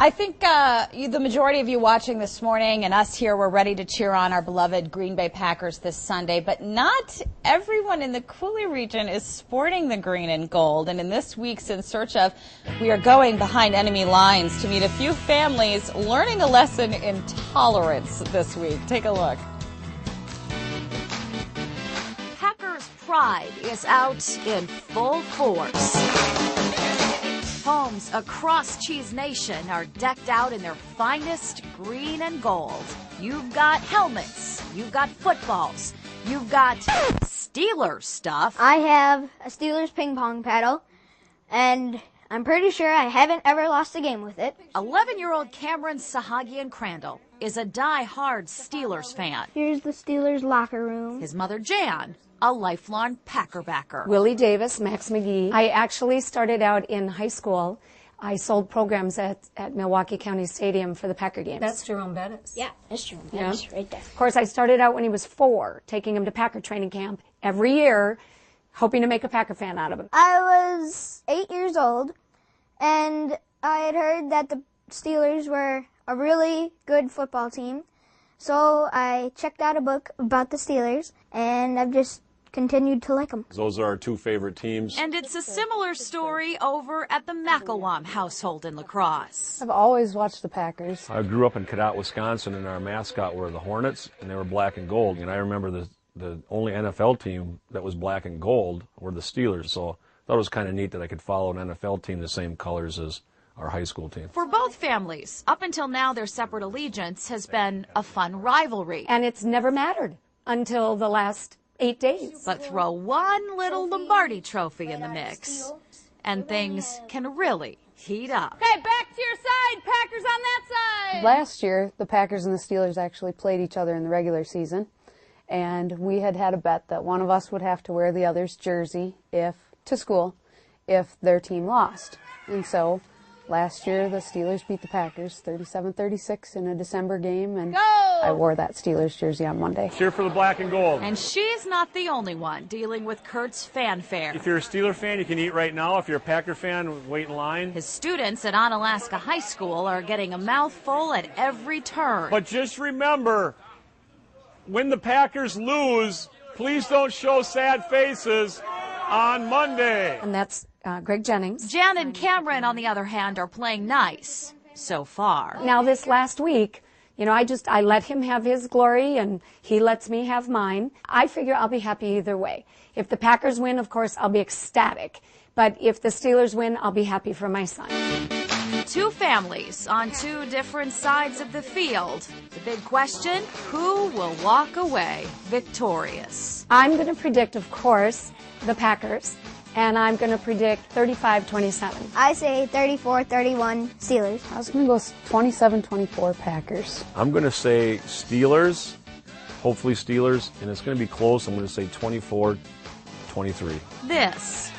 I think the majority of you watching this morning and us here, we're ready to cheer on our beloved Green Bay Packers this Sunday, but not everyone in the Coulee region is sporting the green and gold. And in this week's In Search Of, we are going behind enemy lines to meet a few families learning a lesson in tolerance this week. Take a look. Packers pride is out in full force. Homes across Cheese Nation are decked out in their finest green and gold. You've got helmets, you've got footballs, you've got Steelers stuff. I have a Steelers ping pong paddle, and I'm pretty sure I haven't ever lost a game with it. 11-year-old Cameron Sahagian Crandall is a die-hard Steelers fan. Here's the Steelers locker room. His mother, Jan, a lifelong Packer backer. Willie Davis, Max McGee. I actually started out in high school. I sold programs at Milwaukee County Stadium for the Packer games. That's Jerome Bettis. Yeah, that's Jerome Bettis right there. Of course, I started out when he was 4, taking him to Packer training camp every year, hoping to make a Packer fan out of him. I was 8 years old, and I had heard that the Steelers were a really good football team. So I checked out a book about the Steelers, and I've just continued to like them. Those are our two favorite teams. And it's a similar story over at the McElwain household in La Crosse. I've always watched the Packers. I grew up in Cadott, Wisconsin, and our mascot were the Hornets, and they were black and gold. And I remember the only NFL team that was black and gold were the Steelers, so I thought it was kind of neat that I could follow an NFL team the same colors as our high school team. For both families, up until now, their separate allegiance has been a fun rivalry. And it's never mattered until the last 8 days. But throw one little Lombardi trophy in the mix, and things can really heat up. Okay, back to your side. Packers on that side. Last year, the Packers and the Steelers actually played each other in the regular season, and we had a bet that one of us would have to wear the other's jersey to school if their team lost. And so last year, the Steelers beat the Packers 37-36 in a December game, and I wore that Steelers jersey on Monday. Cheer for the black and gold. And she's not the only one dealing with Kurt's fanfare. If you're a Steeler fan, you can eat right now. If you're a Packer fan, wait in line. His students at Onalaska High School are getting a mouthful at every turn. But just remember, when the Packers lose, please don't show sad faces on Monday. And that's Greg Jennings. Jan and Cameron, on the other hand, are playing nice so far. Now, this last week, I let him have his glory, and he lets me have mine. I figure I'll be happy either way. If the Packers win, of course, I'll be ecstatic. But if the Steelers win, I'll be happy for my son. Two families on two different sides of the field. The big question, who will walk away victorious? I'm going to predict, of course, the Packers, and I'm going to predict 35-27. I say 34-31 Steelers. I was going to go 27-24 Packers. I'm going to say Steelers, hopefully Steelers, and it's going to be close. I'm going to say 24-23. This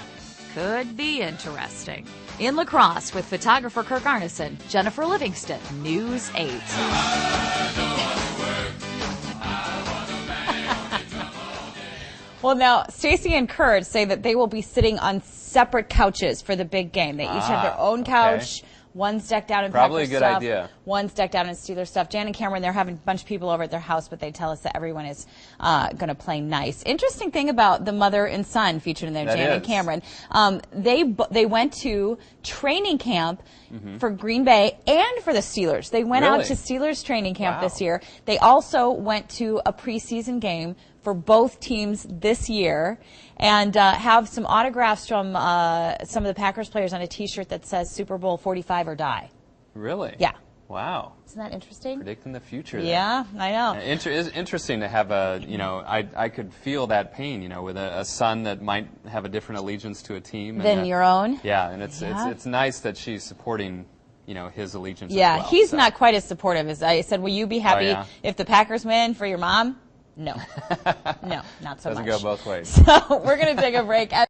could be interesting. In La Crosse with photographer Kirk Arneson, Jennifer Livingston, News 8. Well, now, Stacy and Kurt say that they will be sitting on separate couches for the big game. They each have their own couch. Okay. One's decked out in Probably Packer a good stuff. idea. One's decked out in Steelers stuff. Jan and Cameron, they're having a bunch of people over at their house, but they tell us that everyone is going to play nice. Interesting thing about the mother and son featured in there, Jan and Cameron. They went to training camp for Green Bay and for the Steelers. They went out to Steelers training camp this year. They also went to a preseason game for both teams this year, and have some autographs from some of the Packers players on a T-shirt that says Super Bowl 45 or die. Really? Yeah. Wow. Isn't that interesting? Predicting the future. Yeah, I know. It's interesting to have I could feel that pain, with a son that might have a different allegiance to a team. Than your own? Yeah, and it's nice that she's supporting, his allegiance as Yeah, well, he's not quite as supportive as I said. Will you be happy if the Packers win for your mom? No. No, not so much. Doesn't go both ways. So we're going to take a break.